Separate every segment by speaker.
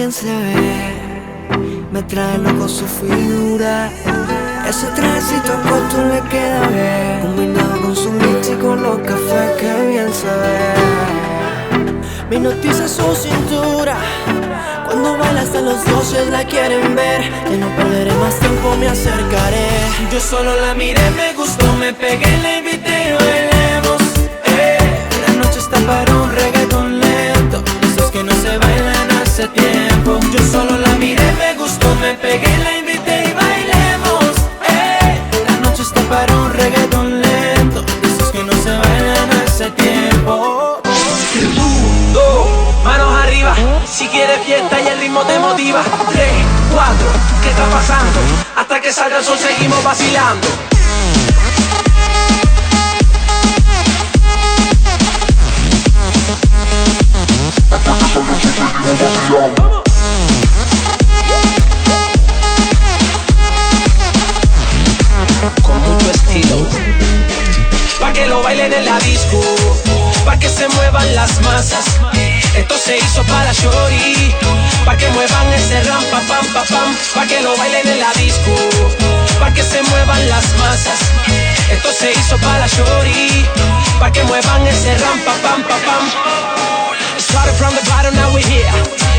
Speaker 1: bien se ve, me trae loco su figura. Ese trajecito corto le queda bien, combinado con su mix y con los cafés, que bien se ve. Me hipnotiza su cintura, cuando baila hasta los dioses la quieren ver. Ya no perderé más tiempo, me acercaré.
Speaker 2: Yo solo la miré, me gustó, me pegué, la invité y bailemos.
Speaker 1: La noche está para un reggaetón lento, esos que no se bailan hace tiempo.
Speaker 2: Yo solo la miré, me gustó, me pegué, la invité y bailemos.
Speaker 1: La noche está para un reggaetón lento, esos que no se bailan hace tiempo.
Speaker 2: 1, 2, manos arriba. Si quieres fiesta y el ritmo te motiva. 3, 4, ¿qué está pasando? Hasta que salga el sol seguimos vacilando. Con mucho estilo, pa' que lo bailen en la disco, pa' que se muevan las masas. Esto se hizo para shorty, pa' que muevan ese ram pa pam pa pam, pa' que lo bailen en la disco, pa' que se muevan las masas. Esto se hizo para shorty, pa' que muevan ese ram pa pam pa pam. Started from the bottom, now we're here.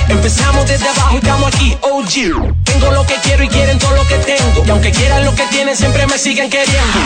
Speaker 2: Empezamos desde abajo y estamos aquí, OG. Tengo lo que quiero y quieren todo lo que tengo, y aunque quieran lo que tienen siempre me siguen queriendo.